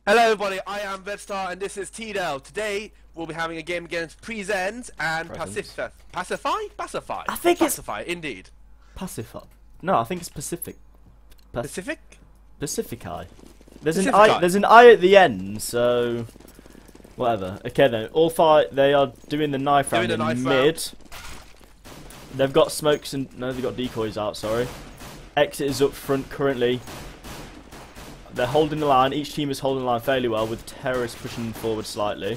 Hello everybody, I am Redstar and this is TeeDeL. Today we'll be having a game against preZence and Presence. Pacify? I think it's Pacify, indeed. Pacific. No, I think it's Pacific. Pacific? Pacifici. There's an Pacifici. I. There's an I at the end, so whatever. Okay then. All five. They are doing the knife round in mid. They've got smokes and no, they've got decoys out. Sorry. Exit is up front currently. They're holding the line. Each team is holding the line fairly well, with terrorists pushing forward slightly.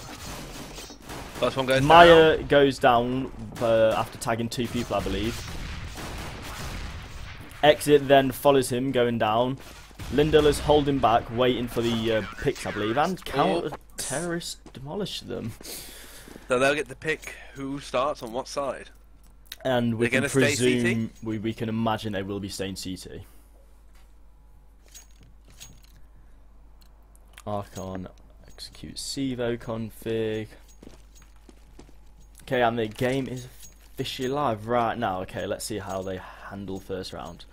First one goes Maya down. goes down after tagging 2 people, I believe. Exit then follows him, going down. Lindell is holding back, waiting for the picks, I believe, and counter-terrorists demolish them. So they'll get to pick who starts on what side. And we They're can gonna stay presume, we can imagine they will be staying CT. Archon, execute CEVO config. Okay, and the game is officially live right now. Okay, let's see how they handle first round.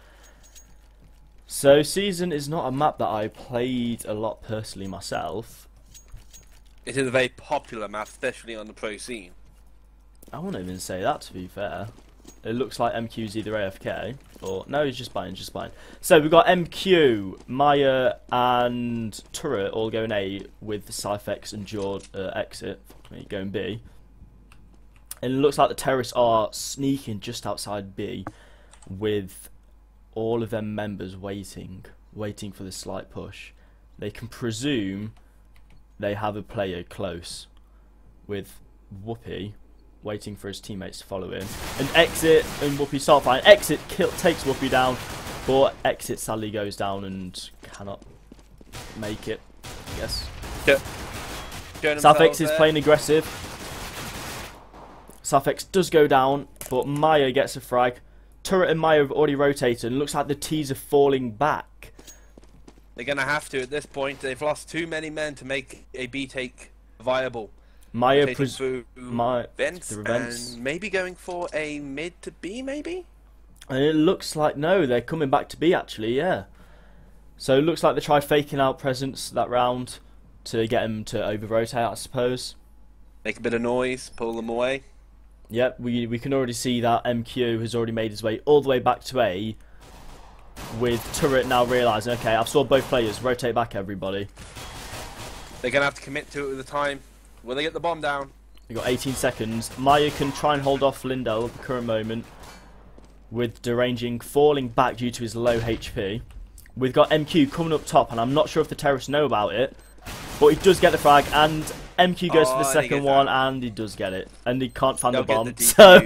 So, Season is not a map that I played a lot personally myself. It is a very popular map, especially on the pro scene. I wouldn't even say that, to be fair. It looks like MQ's either AFK, or... No, he's just buying, So, we've got MQ, Maya, and Turret all going A, with Cyphex and Jord exit, going B. And it looks like the terrorists are sneaking just outside B, with all of them members waiting for the slight push. They can presume they have a player close, with Whoopi waiting for his teammates to follow him. And Exit and Whoopi start fighting. Exit takes Whoopi down, but Exit sadly goes down and cannot make it, I guess. Cyphex is playing aggressive. Cyphex does go down, but Maya gets a frag. Turret and Maya have already rotated, and looks like the T's are falling back. They're going to have to at this point. They've lost too many men to make a B take viable. Maya through vents and maybe going for a mid to B, maybe? And it looks like, no, they're coming back to B actually, yeah. So it looks like they tried faking out presence that round to get him to over-rotate, I suppose. Make a bit of noise, pull them away. Yep, we can already see that MQ has already made his way all the way back to A, with Turret now realising, okay, I've saw both players, rotate back everybody. They're going to have to commit to it with the time. Will they get the bomb down? We've got 18 seconds. Maya can try and hold off Lindell at the current moment, with Deranging falling back due to his low HP. We've got MQ coming up top, and I'm not sure if the terrorists know about it, but he does get the frag, and MQ goes for the second one, and he does get it. And he can't find the bomb, so...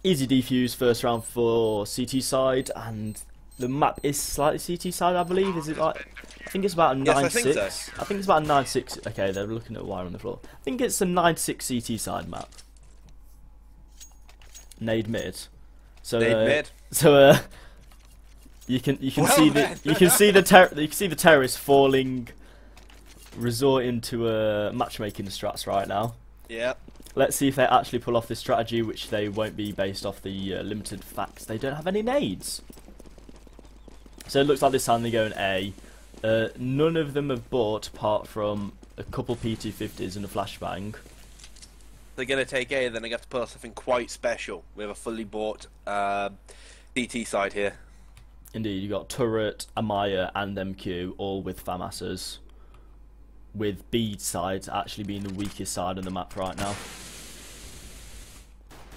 Easy defuse first round for CT side, and the map is slightly CT side, I believe. Is it like... I think it's about a 9-6. Yes, I think so. I think it's about a 9-6. Okay, they're looking at wire on the floor. I think it's a 9-6 CT side map. Nade mid. So Nade mid. So you can see the terrorists falling, resorting to matchmaking strats right now. Yeah. Let's see if they actually pull off this strategy, which they won't be based off the limited facts they don't have any nades. So it looks like this time they're going A. None of them have bought apart from a couple P250s and a flashbang. They're going to take A, then they have to put something quite special. We have a fully bought CT side here. Indeed, you got Turret, Amaya, and MQ, all with FAMASs, with B side actually being the weakest side on the map right now.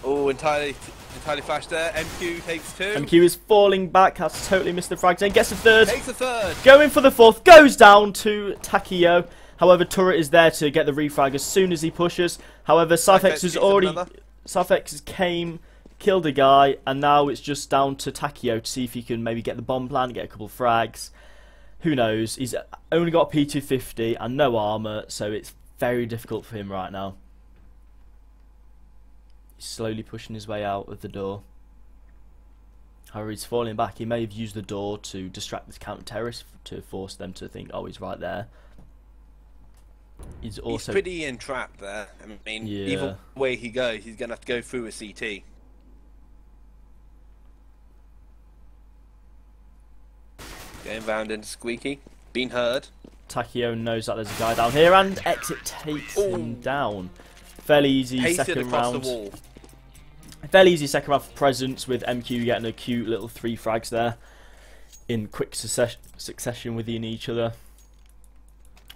Oh, entirely flashed there. MQ takes 2. MQ is falling back, has totally missed the frag zone, gets the third. Takes the third. Going for the fourth, goes down to Takio. However, Turret is there to get the refrag as soon as he pushes. However, Cyphex has already... Cyphex came, killed a guy, and now it's just down to Takio to see if he can maybe get the bomb plant, get a couple of frags. Who knows? He's only got P250 and no armor, so it's very difficult for him right now. He's slowly pushing his way out of the door. However, he's falling back. He may have used the door to distract the counter-terrorists to force them to think, oh, he's right there. He's pretty entrapped there. I mean, yeah. Either way he goes, he's going to have to go through a CT. Going round into Squeaky. Been heard. Takio knows that there's a guy down here, and Exit takes him down. Fairly easy Pasted second across round. the wall. Fairly easy second round for preZence, with MQ getting a cute little 3 frags there in quick succession within each other.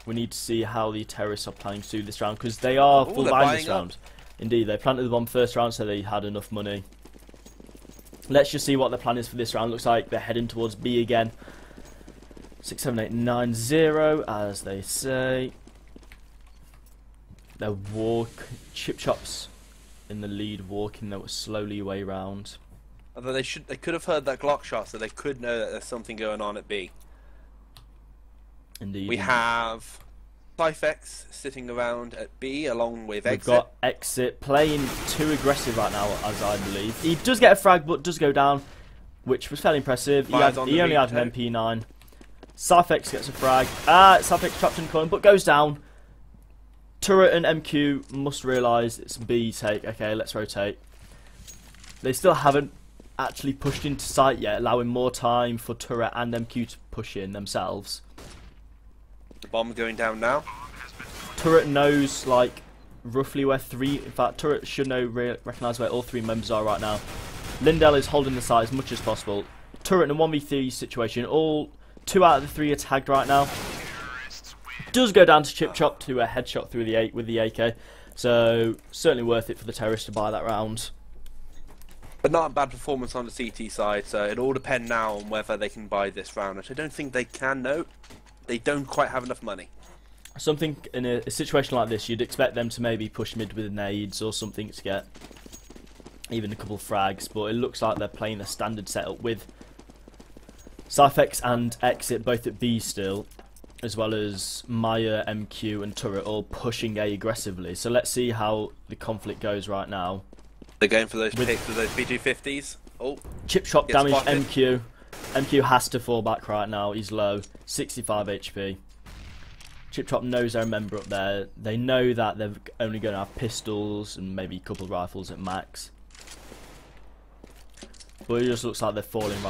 We need to see how the terrorists are planning to do this round, because they are full buying this round. Indeed, they planted the bomb first round, so they had enough money. Let's just see what the plan is for this round. Looks like they're heading towards B again. 6, 7, 8, 9, 0, as they say. They're chip chops in the lead, walking their slowly way round. Although they could have heard that Glock shot, so they could know that there's something going on at B. Indeed. We have Cyphex sitting around at B along with Exit. We've got Exit playing too aggressive right now, as I believe. He does get a frag, but does go down, which was fairly impressive. He only had an MP9. Cyphex gets a frag. Cyphex trapped in the corner, but goes down. Turret and MQ must realise it's B take. Okay, let's rotate. They still haven't actually pushed into site yet, allowing more time for Turret and MQ to push in themselves. The bomb going down now. Turret knows, like, roughly where in fact, Turret should recognise where all 3 members are right now. TeeDeL is holding the site as much as possible. Turret in a 1v3 situation. All 2 out of the 3 are tagged right now. Does go down to Chip Chop to a headshot through the with the AK. So, certainly worth it for the terrorists to buy that round. But not a bad performance on the CT side, so it all depends now on whether they can buy this round, which I don't think they can, no. They don't quite have enough money. Something in a situation like this, you'd expect them to maybe push mid with nades or something to get even a couple of frags, but it looks like they're playing a standard setup with Cyphex and Exit both at B still, as well as Maya, MQ and Turret all pushing A aggressively. So let's see how the conflict goes right now. They're going for those picks with those B250s. Oh, chip shot damage spotted. MQ. MQ has to fall back right now. He's low, 65 HP. Chip Chop knows they're a member up there. They know that they're only going to have pistols and maybe a couple of rifles at max. But it just looks like they're falling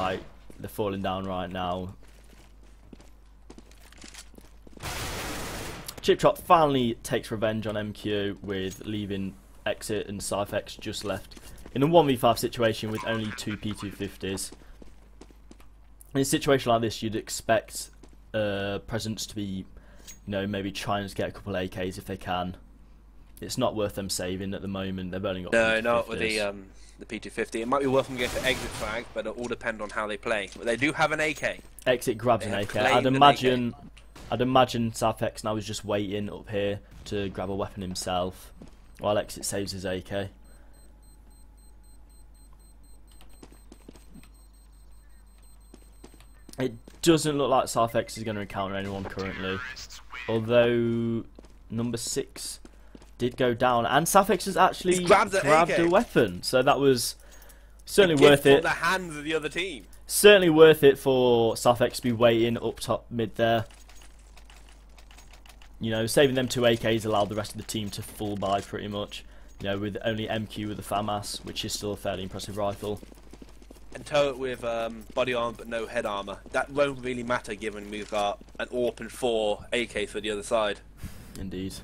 down right now. Chip Chop finally takes revenge on MQ with leaving Exit and Cyphex just left in a 1v5 situation with only 2 P250s. In a situation like this, you'd expect preZence to be, you know, maybe trying to get a couple of AKs if they can. It's not worth them saving at the moment. They've only got no, not with the P250. It might be worth them going for exit flag, but it all depends on how they play. But they do have an AK. Exit grabs an AK. I'd imagine Cyphex now is just waiting up here to grab a weapon himself, while Exit saves his AK. It doesn't look like Cyphex is going to encounter anyone currently, although number 6 did go down, and Cyphex has actually grabbed a weapon, so that was certainly worth it. From the hands of the other team. Certainly worth it for Cyphex to be waiting up top mid there. You know, saving them 2 AKs allowed the rest of the team to full buy pretty much. You know, with only MQ with the FAMAS, which is still a fairly impressive rifle. And Turret with body armor but no head armor. That won't really matter given we've got an AWP and 4 AKs for the other side. Indeed.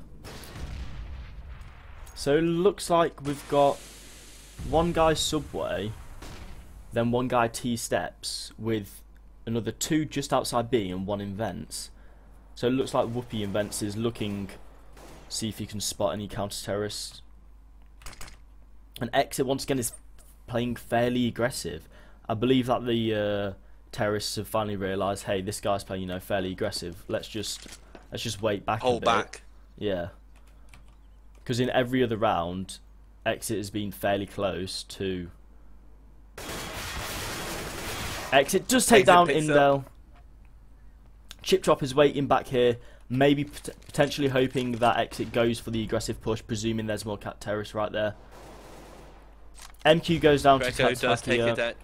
So it looks like we've got one guy Subway, then one guy T-Steps, with another 2 just outside B and 1 in Vents. So it looks like Whoopi in Vents is looking, see if he can spot any counter-terrorists. And Exit once again is playing fairly aggressive. I believe that the terrorists have finally realised, hey, this guy's playing, you know, fairly aggressive. Let's just wait back. Hold back. Yeah. Because in every other round, Exit has been fairly close to. Exit does take down TeeDeL. Chip Chop is waiting back here, maybe potentially hoping that Exit goes for the aggressive push, presuming there's more cat terrorists right there. MQ goes down to Tatsuaki.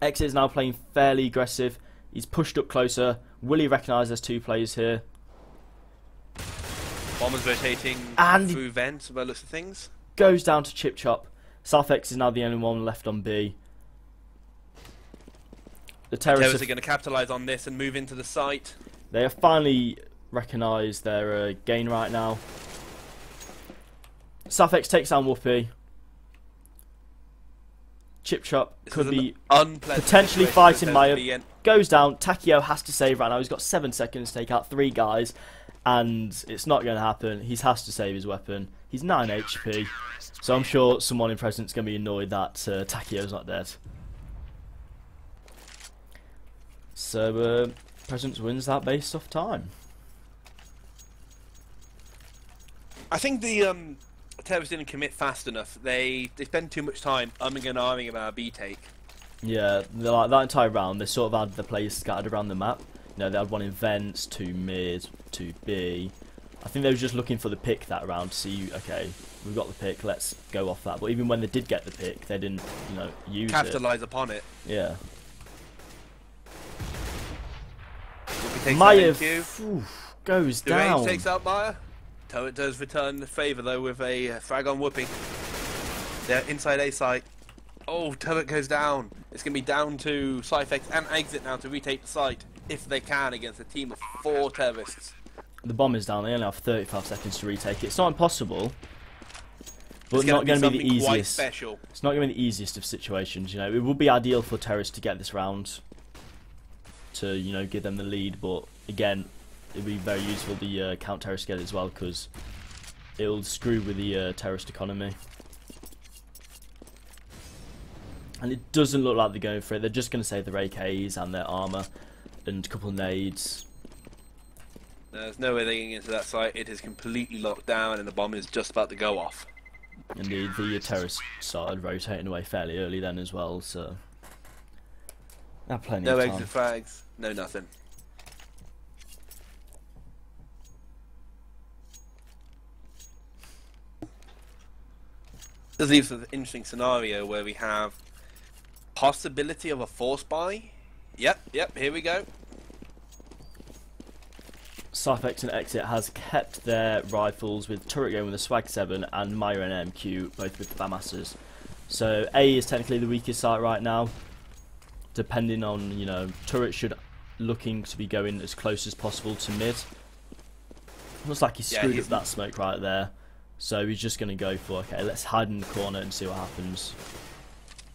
Exit is now playing fairly aggressive. He's pushed up closer. Will he recognise there's 2 players here? Bomber's rotating through vents by the looks of things. Goes down to Chip Chop. Cyphex is now the only one left on B. The terrorists are going to capitalise on this and move into the site. They have finally recognised their gain right now. Safex takes down Whoopi. Chip Chop could be potentially fighting Maya. Goes down. Takio has to save right now. He's got 7 seconds to take out 3 guys. And it's not going to happen. He has to save his weapon. He's 9 HP. So I'm sure someone in preZence's going to be annoyed that Takio's not dead. So preZence wins that based off time. I think the terrorists didn't commit fast enough. They spend too much time umming and ahhing about a B take. Yeah, like that entire round, they sort of had the players scattered around the map. You know, they had 1 in vents, 2 mid, 2 B. I think they were just looking for the pick that round to see, okay, we've got the pick, let's go off that. But even when they did get the pick, they didn't, you know, use Capitalise upon it. Yeah. Maya goes down. Takes out Maya. Turret does return the favour though with a frag on Whoopi. They're inside A site. Oh, turret goes down. It's going to be down to Cyphex and Exit now to retake the site, if they can, against a team of 4 terrorists. The bomb is down. They only have 35 seconds to retake it. It's not impossible, but it's not going to be the easiest. It's not going to be the easiest of situations. You know, it would be ideal for terrorists to get this round to, you know, give them the lead. But again, it'd be very useful the counter-terrorist get it as well, because it'll screw with the terrorist economy. And it doesn't look like they're going for it. They're just going to save their AKs and their armour and a couple of nades. There's no way they're getting into that site. It is completely locked down and the bomb is just about to go off. Indeed, the terrorists started rotating away fairly early then as well, so... they have plenty of time. No exit frags, no nothing. This leaves an interesting scenario where we have possibility of a force buy. Yep, here we go. Cyphex and Exit has kept their rifles with turret going with a Swag 7 and Maya and MQ both with FAMASs. So A is technically the weakest site right now. Depending on, you know, turret should looking to be going as close as possible to mid. Looks like he screwed up that smoke right there. So he's just going to go for, okay, let's hide in the corner and see what happens.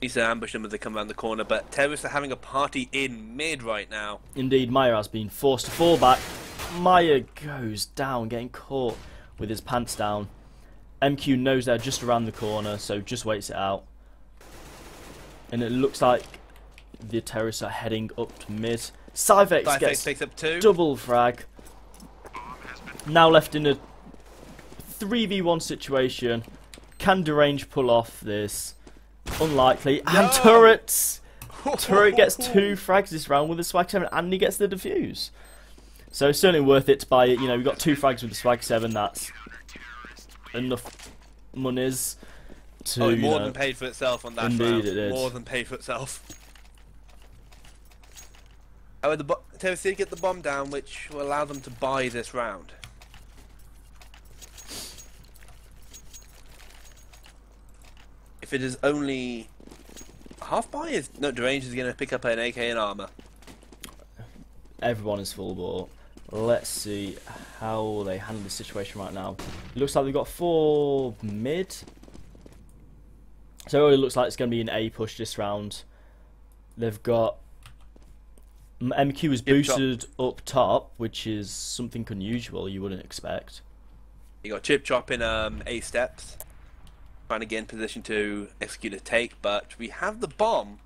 Needs to ambush them as they come around the corner, but terrorists are having a party in mid right now. Indeed, Maya has been forced to fall back. Maya goes down, getting caught with his pants down. MQ knows they're just around the corner, so just waits it out. And it looks like the terrorists are heading up to mid. Cyphex gets takes up 2. Double frag. Now left in a 3v1 situation. Can Derange pull off this? Unlikely. No! And Turrets! Turret gets 2 frags this round with a Swag 7 and he gets the defuse. So it's certainly worth it to buy it. You know, we've got 2 frags with the Swag 7. That's enough monies to, more than paid for itself on that round. Indeed it is. More than paid for itself. However, the terrorists did get the bomb down, which will allow them to buy this round. If it is only half buy, Derange is going to pick up an AK and armor. Everyone is full ball. Let's see how they handle the situation right now. It looks like they've got 4 mid. So it looks like it's going to be an A push this round. They've got MQ is boosted up top, which is something unusual you wouldn't expect. You got Chip Chop in A steps, trying to get in position to execute a take, but we have the bomb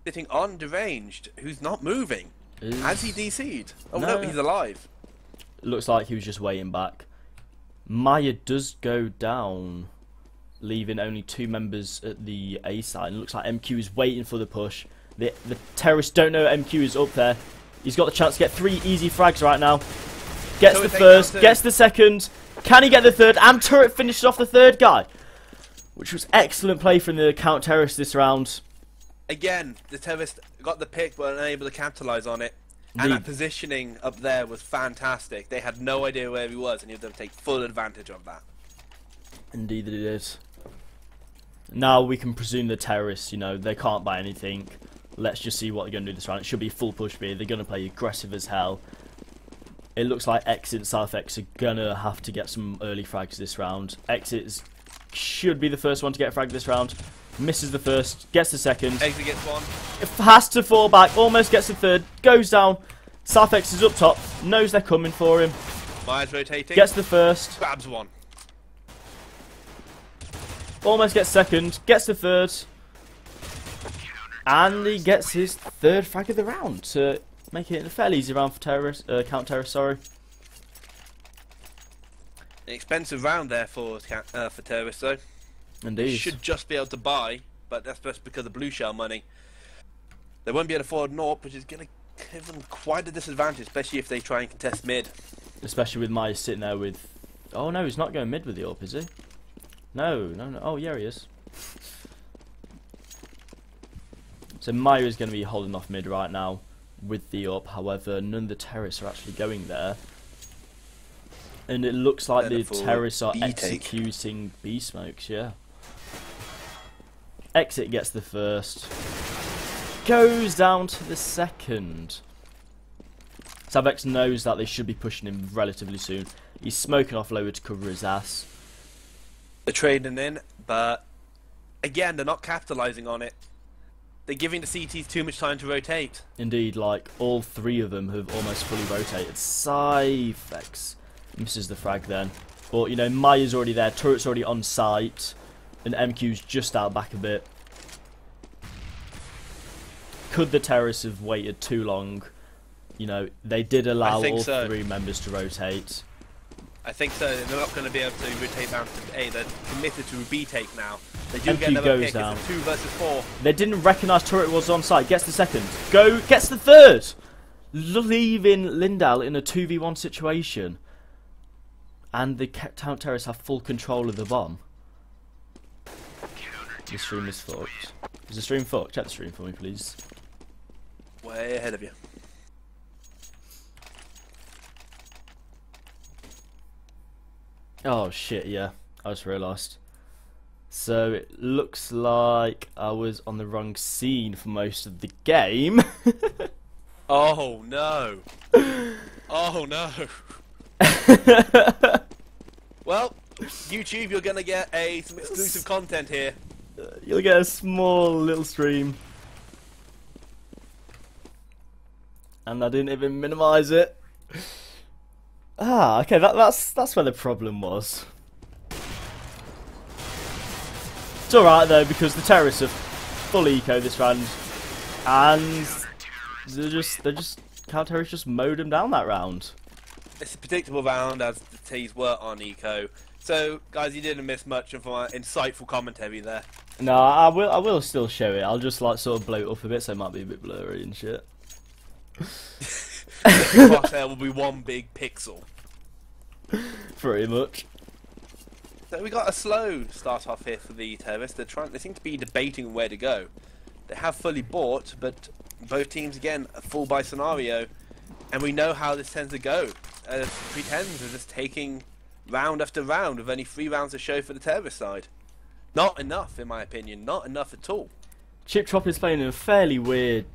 sitting on Deranged, who's not moving. Has he DC'd? Oh no, he's alive. Looks like he was just waiting back. Maya does go down, leaving only 2 members at the A side. It looks like MQ is waiting for the push. The terrorists don't know MQ is up there. He's got the chance to get 3 easy frags right now. Gets the first, gets the second. Can he get the third? And Turret finishes off the 3rd guy. Which was excellent play from the counter-terrorist this round. Again, the terrorists got the pick but unable to capitalise on it. And that positioning up there was fantastic. They had no idea where he was and he was able to take full advantage of that. Indeed it is. Now we can presume the terrorists, you know, they can't buy anything. let's just see what they're going to do this round. It should be full push B. They're going to play aggressive as hell. It looks like Exit and SouthX are going to have to get some early frags this round. Exit should be the first one to get a frag this round. Misses the first, gets the second. Exit gets one. It has to fall back, almost gets the third, goes down. SouthX is up top, knows they're coming for him. Myers rotating. Gets the first. Grabs one. Almost gets second, gets the third. And he gets his third frag of the round to make it a fairly easy round for Count Terrorist, sorry. An expensive round there for Terrorist though. Indeed. They should just be able to buy, but that's just because of blue shell money. They won't be able to afford Norp, which is going to give them quite a disadvantage, especially if they try and contest mid. Especially with Myers sitting there with... Oh no, he's not going mid with the AWP, is he? No. Oh yeah, he is. So Maya is going to be holding off mid right now with the AWP. However, none of the terrorists are actually going there. And it looks like the terrorists are executing B smokes, yeah. Exit gets the first. Goes down to the second. SouthX knows that they should be pushing him relatively soon. He's smoking off lower to cover his ass. They're trading in, but again, they're not capitalising on it. They're giving the CTs too much time to rotate. Indeed, like, all three of them have almost fully rotated. SouthX misses the frag then. But, you know, Maya's already there, turret's already on site, and MQ's just out back a bit. Could the terrorists have waited too long? You know, they did allow all three members to rotate. I think so. They're not going to be able to rotate down to A. They're committed to B take now. They do MQ get another goes pick. down. It's a 2 versus 4. They didn't recognise turret was on site. Gets the second. Gets the third. Leaving Lindell in a 2v1 situation. And the town terrorists have full control of the bomb. The stream is fucked. Is the stream fucked? Check the stream for me, please. Way ahead of you. Oh shit, yeah. I just realised. So it looks like I was on the wrong scene for most of the game. Oh no. Oh no. Well, YouTube, you're gonna get some exclusive content here. You'll get a small little stream. And I didn't even minimise it. Ah, okay, that's where the problem was. It's alright though, because the terrorists have full eco this round, and counter-terrorists just mowed them down that round. It's a predictable round as the T's were on eco. So, guys, you didn't miss much of my insightful commentary there. No, I will still show it. I'll just like sort of blow it up a bit, so it might be a bit blurry and shit. The crosshair will be one big pixel. Pretty much. So we got a slow start off here for the terrorists. They seem to be debating where to go. They have fully bought, but both teams again a full buy scenario, and we know how this tends to go. Pretends are just taking round after round with only 3 rounds to show for the terrorist side. Not enough, in my opinion. Not enough at all. Chip Chop is playing in a fairly weird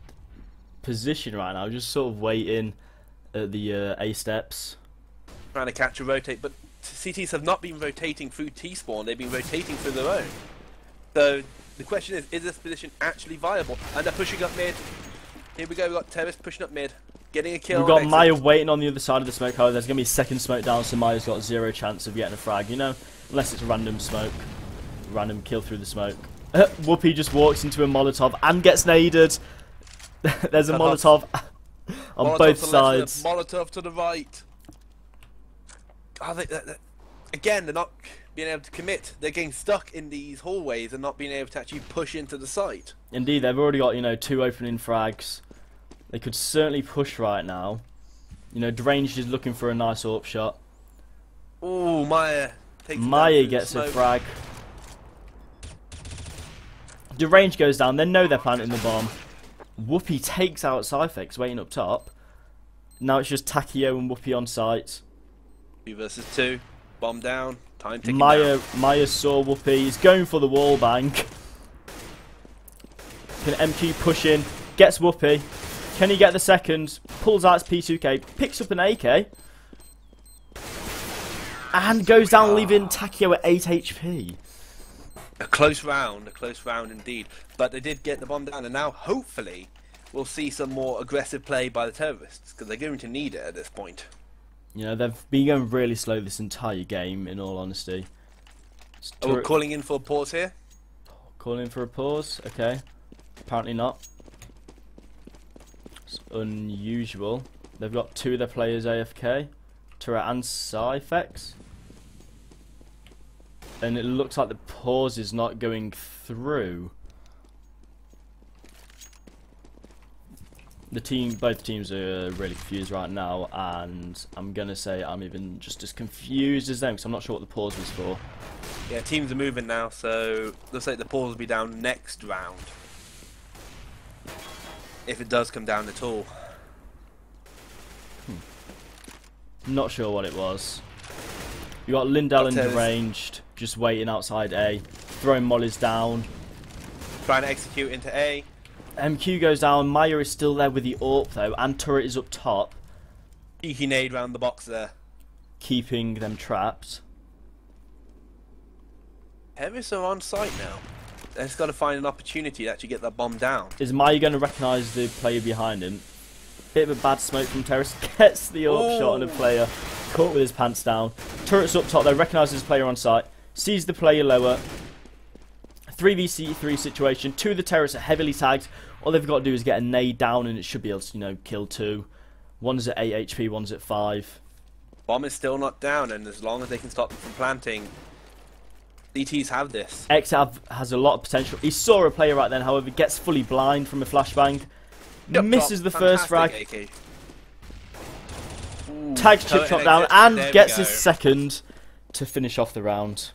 position right now, just sort of waiting at the A steps. Trying to catch a rotate, but CTs have not been rotating through T-spawn, they've been rotating through their own. So the question is this position actually viable? And they're pushing up mid. Here we go, we've got terrorists pushing up mid, getting a kill. We've got Maya waiting on the other side of the smoke. However, there's going to be a second smoke down, so Maya's got 0 chance of getting a frag, you know? Unless it's a random smoke. Random kill through the smoke. Whoopi just walks into a Molotov and gets naded. There's a Molotov on both sides. Molotov to the right. Again, they're not being able to commit. They're getting stuck in these hallways and not being able to actually push into the site. Indeed, they've already got, you know, 2 opening frags. They could certainly push right now. You know, Deranged is looking for a nice AWP shot. Ooh, Maya gets a frag. Deranged goes down. They know they're planting the bomb. Whoopi takes out SciFX waiting up top. Now it's just Takio and Whoopi on site. 2 versus 2. Bomb down. Time ticking down. Maya saw Whoopi. He's going for the wall bank. Can MQ push in? Gets Whoopi. Can he get the second? Pulls out his P2K. Picks up an AK. And goes down, leaving Takio at 8 HP. A close round indeed. But they did get the bomb down, and now hopefully we'll see some more aggressive play by the terrorists, because they're going to need it at this point. You know, they've been going really slow this entire game, in all honesty. Are we calling in for a pause here? Calling in for a pause? Okay. Apparently not. It's unusual. They've got 2 of their players AFK. Turret and Cyphex. And it looks like the pause is not going through. Both teams are really confused right now, and I'm gonna say I'm even just as confused as them, because I'm not sure what the pause was for. Yeah, teams are moving now, so looks like the pause will be down next round. If it does come down at all. Not sure what it was. You got Lindell in deranged, just waiting outside A, throwing mollies down. Trying to execute into A. MQ goes down, Maya is still there with the AWP though, and turret is up top. Cheeky nade round the box there. Keeping them trapped. Heavis are on site now. They've just got to find an opportunity to actually get that bomb down. Is Maya going to recognise the player behind him? Bit of a bad smoke from Terrace. Gets the AWP shot on a player. Caught with his pants down. Turret's up top though, recognises the player on site. Sees the player lower. 3v3 situation. 2 of the terrorists are heavily tagged. All they've got to do is get a nade down and it should be able to, you know, kill 2. One's at 8 HP, one's at 5. Bomb is still not down, and as long as they can stop them from planting, DTs have this. XAV has a lot of potential. He saw a player right then, however, gets fully blind from a flashbang. Misses the first frag. Tags chip shot down and gets his second to finish off the round.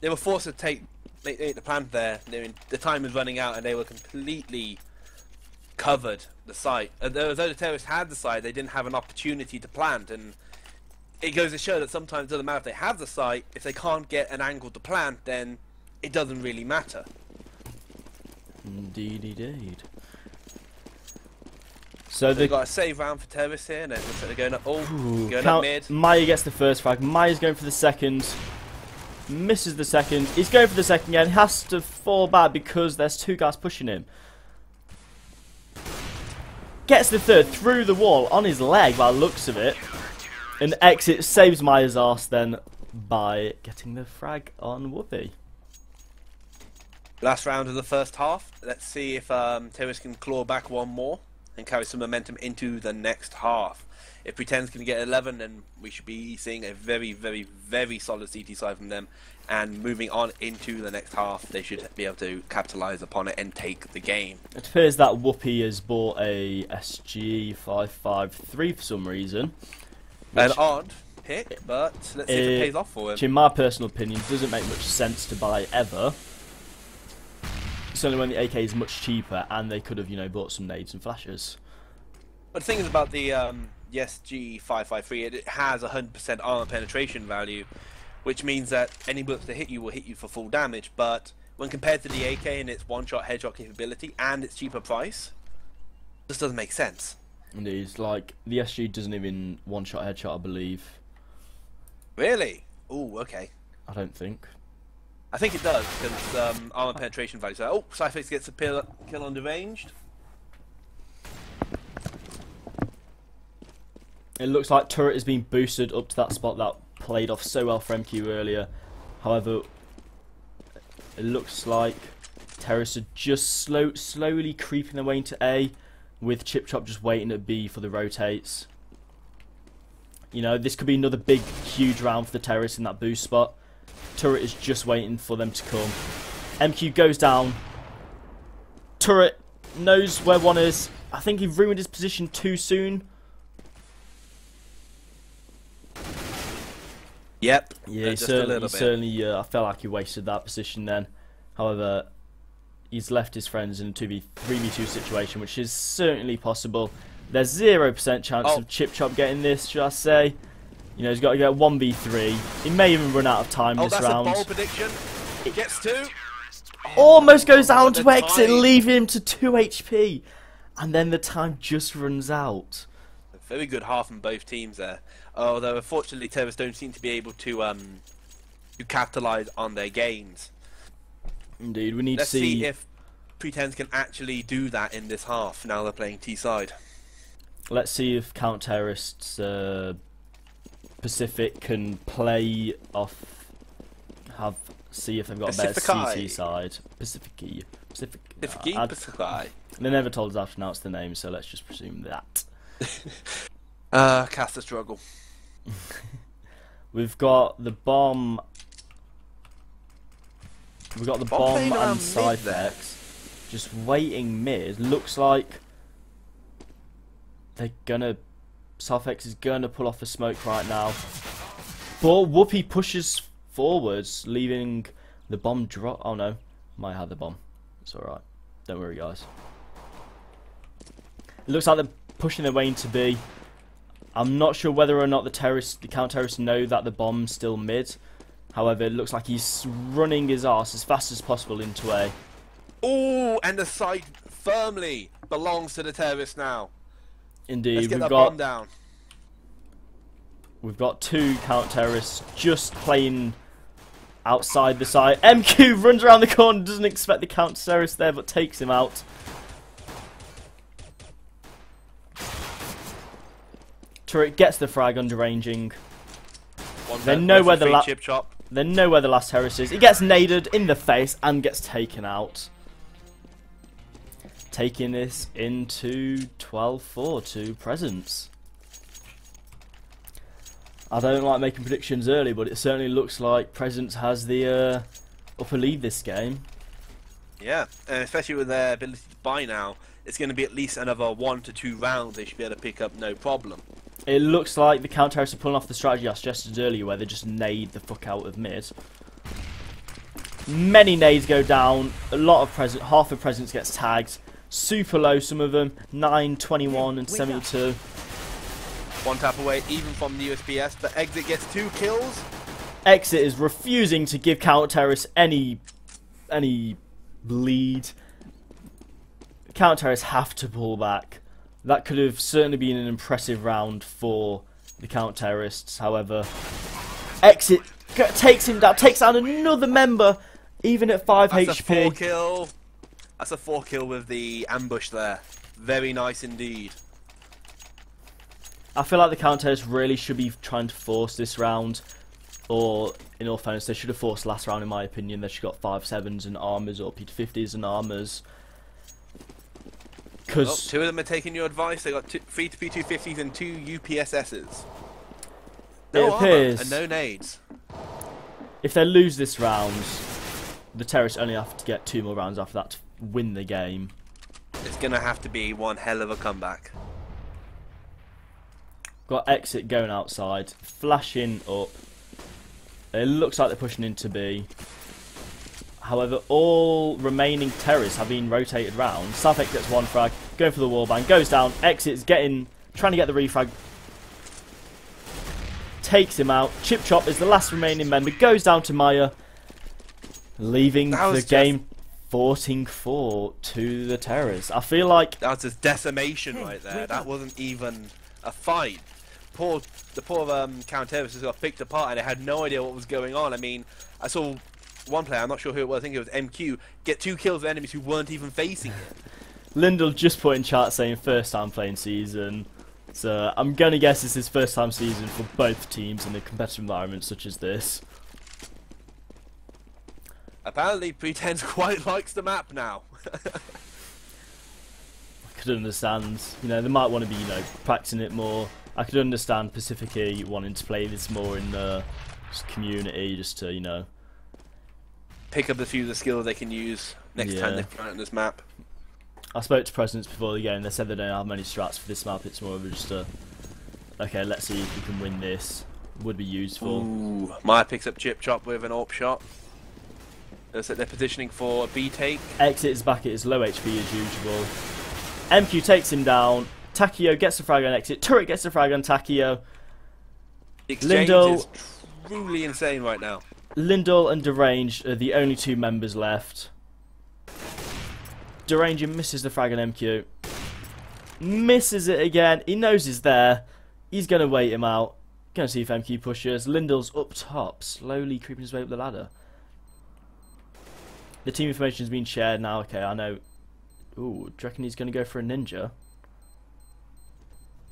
They were forced to take the plant there. The time was running out and they were completely covered the site. Although the terrorists had the site, they didn't have an opportunity to plant, and it goes to show that sometimes it doesn't matter if they have the site. If they can't get an angle to plant, then it doesn't really matter. Indeed. So they've got a save round for terrorists here, and they're going up. Going up mid. Maya gets the first frag. Maya's going for the second. Misses the second. He's going for the second again. Has to fall back because there's 2 guys pushing him. Gets the third through the wall on his leg by the looks of it. And exit saves Maya's arse then by getting the frag on Whoopi. Last round of the first half. Let's see if terrorists can claw back one more and carry some momentum into the next half. If preZence can get 11, then we should be seeing a very, very, very solid CT side from them. And moving on into the next half, they should be able to capitalise upon it and take the game. It appears that Whoopi has bought a SG553 for some reason. An odd pick, but let's see if it pays off for him. Which in my personal opinion doesn't make much sense to buy ever. Certainly when the AK is much cheaper and they could have, you know, bought some nades and flashes. But the thing is about the SG553, it has 100% armor penetration value, which means that any bullets that hit you will hit you for full damage. But when compared to the AK and its one-shot headshot capability and its cheaper price, this doesn't make sense. Indeed, like the SG doesn't even one-shot headshot, I believe. Really? Ooh, okay. I don't think. I think it does, because armor penetration value. So, Cyphex gets a kill on deranged. It looks like turret is being boosted up to that spot that played off so well for MQ earlier. However, it looks like terrorists are just slowly creeping their way into A, with Chip Chop just waiting at B for the rotates. You know, this could be another big, huge round for the terrorists in that boost spot. Turret is just waiting for them to come. MQ goes down. Turret knows where one is. I think he ruined his position too soon. Yep. Yeah, he certainly I felt like he wasted that position then. However, he's left his friends in a 3v2 situation, which is certainly possible. There's 0% chance of Chip Chop getting this, should I say. You know, he's got to get 1v3. He may even run out of time this round. That's a bold prediction. He gets 2. almost goes down to exit, time. leaving him to 2 HP. And then the time just runs out. A very good half from both teams there. Although unfortunately terrorists don't seem to be able to capitalise on their gains. Indeed, we need Let's to see if preZence can actually do that in this half. Now they're playing T side. Let's see if counter-terrorists Pacific can play off. See if they've got a better CT side. Pacifici. Pacifici. They never told us how to pronounce the name, so let's just presume that. Cast a struggle. We've got the bomb. We've got the bomb and Cyphex just waiting mid. Looks like they're gonna. Cyphex is gonna pull off a smoke right now. But Whoopi pushes forwards, leaving the bomb drop. Oh no, might have the bomb. It's alright. Don't worry, guys. It looks like they're pushing their way into B. I'm not sure whether or not the counter-terrorists know that the bomb's still mid. However, it looks like he's running his arse as fast as possible into A. Oh, and the site firmly belongs to the terrorists now. Indeed, Let's get that bomb down. We've got 2 counter-terrorists just playing outside the site. MQ runs around the corner, doesn't expect the counter-terrorist there, but takes him out. Turret gets the frag under ranging. They know where the last terrorist is. He gets naded in the face and gets taken out. Taking this into 12-4 to preZence. I don't like making predictions early, but it certainly looks like preZence has the upper lead this game. Yeah, and especially with their ability to buy now, it's going to be at least another 1 to 2 rounds they should be able to pick up no problem. It looks like the counter-terrorists are pulling off the strategy I suggested earlier, where they just nade the fuck out of mid. Many nades go down. A lot of half of preZence gets tagged. Super low, some of them. 9, 21, and 72. One tap away, even from the USPS, but Exit gets 2 kills. Exit is refusing to give counter-terrorists any lead. Counter-terrorists have to pull back. That could have certainly been an impressive round for the counter-terrorists. However, Exit takes him down, takes down another member, even at 5 HP. That's a 4 kill. That's a 4 kill with the ambush there. Very nice indeed. I feel like the counter-terrorists really should be trying to force this round. Or, in all fairness, they should have forced last round, in my opinion. They should have got 5.7s and armors, or P250s and armors. Well, 2 of them are taking your advice. They got 3 P250s and 2 UPSSs. No armor and no nades. If they lose this round, the terrorists only have to get 2 more rounds after that to win the game. It's going to have to be one hell of a comeback. Got Exit going outside, flashing up. It looks like they're pushing into B. However, all remaining terrorists have been rotated round. South-X gets 1 frag, going for the wallbang, goes down. Exit's trying to get the refrag. Takes him out. Chip Chop is the last remaining member, goes down to Maya, leaving the game 14-4 to the terrorists. I feel like that was just decimation right there. That wasn't even a fight. The poor counter-terrorists got picked apart and they had no idea what was going on. I mean, I saw one player, I'm not sure who it was, I think it was MQ, get 2 kills with enemies who weren't even facing it. Lindell just put in chat saying first time playing season. So I'm going to guess it's his first time season for both teams in a competitive environment such as this. Apparently preZence quite likes the map now. I could understand, they might want to be, practicing it more. I could understand Pacifici wanting to play this more in the community just to, pick up a few of the skills they can use next time they play on this map. I spoke to preZence before the game. They said they don't have many strats for this map. It's more of just okay, let's see if we can win this. Would be useful. Ooh, Maya picks up Chip Chop with an AWP shot. Looks like they're positioning for a B take. Exit is back at his low HP as usual. MQ takes him down. Takio gets the frag on Exit. Turret gets the frag on Takio. Exchange is truly insane right now. Lindell and Deranged are the only 2 members left. Deranging misses the frag on MQ. Misses it again. He knows he's there. He's going to wait him out. Going to see if MQ pushes. Lindell's up top, slowly creeping his way up the ladder. The team information has been shared now. Okay, I know. Ooh, do you reckon he's going to go for a ninja?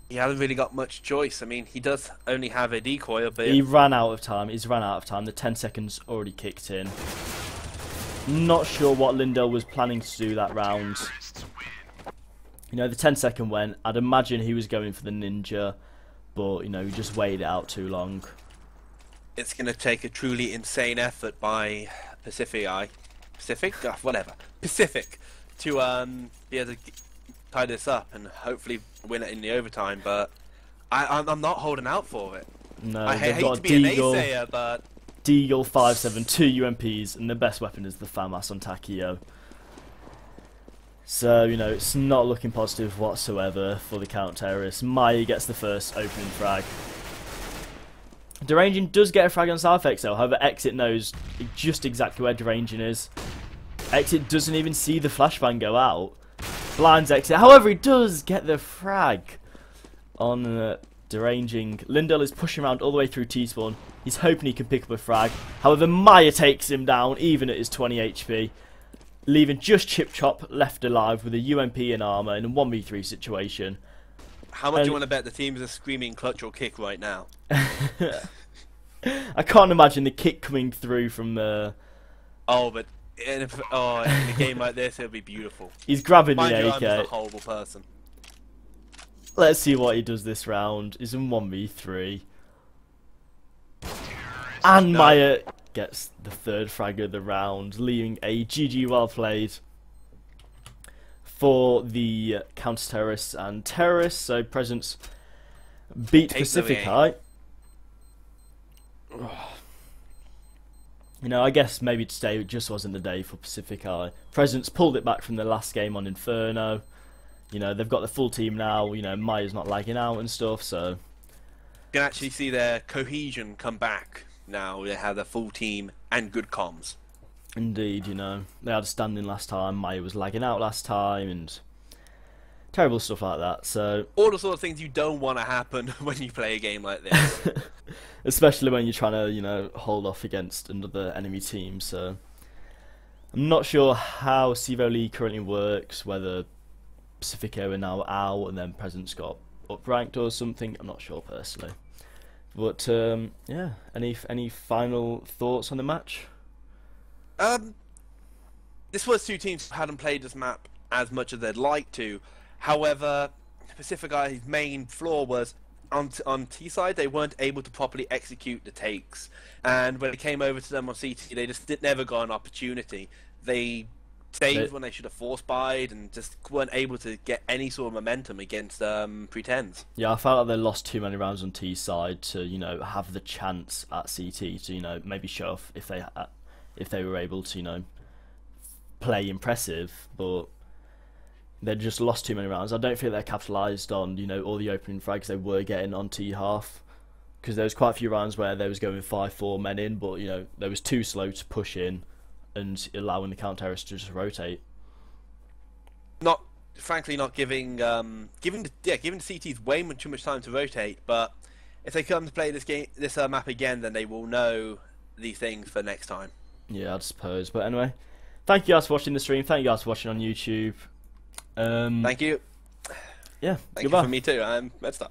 He hasn't really got much choice. I mean, he does only have a decoy, but he ran out of time. He's run out of time. The 10 seconds already kicked in. Not sure what Lindell was planning to do that round. You know, the 10-second went. I'd imagine he was going for the ninja, but, you know, he just waited it out too long. It's going to take a truly insane effort by Pacific, Pacific, to be able to tie this up and hopefully win it in the overtime, but I'm not holding out for it. No, I they've hate got to be a naysayer, but... TeeDeL 5.7, 2 UMPs, and the best weapon is the FAMAS on Takio. So, you know, it's not looking positive whatsoever for the counter-terrorists. Maya gets the first opening frag. Deranging does get a frag on South Exo, however, Exit knows just exactly where Deranging is. Exit doesn't even see the flashbang go out. Blinds Exit, however, he does get the frag on Deranging. Lindell is pushing around all the way through T-spawn. He's hoping he can pick up a frag. However, Maya takes him down, even at his 20 HP. Leaving just Chip Chop left alive with a UMP in armour in a 1v3 situation. How much do you want to bet the teams are screaming clutch or kick right now? I can't imagine the kick coming through from the... Oh, but in a game like this, it'll be beautiful. He's grabbing Mind the you, AK. I'm just a horrible person. Let's see what he does this round. He's in 1v3. And Maya gets the third frag of the round, leaving a GG well played for the counter-terrorists and terrorists. So preZence beat Pacifici. You know, I guess maybe today just wasn't the day for Pacifici. preZence pulled it back from the last game on Inferno. You know, they've got the full team now. You know, Maya's not lagging out and stuff, so... You can actually see their cohesion come back now. They have a full team and good comms. Indeed, you know. They had a standing last time. Maya was lagging out last time, and... terrible stuff like that, so... all the sort of things you don't want to happen when you play a game like this. Especially when you're trying to, you know, hold off against another enemy team, so... I'm not sure how CEVO League currently works, whether Pacifico are now out and then preZence got upranked or something. I'm not sure personally. But, yeah, any final thoughts on the match? This was two teams who hadn't played this map as much as they'd like to. However, Pacifici's main flaw was on T side they weren't able to properly execute the takes, and when it came over to them on CT, they just never got an opportunity. They saved when they should have force buyed and just weren't able to get any sort of momentum against preZence. Yeah, I felt like they lost too many rounds on T side to, you know, have the chance at CT to, you know, maybe show off if they were able to, you know, play impressive, but they just lost too many rounds. I don't think they capitalised on, you know, all the opening frags they were getting on T half, because there was quite a few rounds where they was going 5-4 men in, but, you know, they was too slow to push in and allowing the counter-terrorists to just rotate. Frankly, not giving the CTs way too much time to rotate. But if they come to play this map again, then they will know these things for next time. Yeah, I suppose. But anyway, thank you guys for watching the stream. Thank you guys for watching on YouTube. Thank you. Yeah, Thank goodbye. you for me too. I'm Redstar.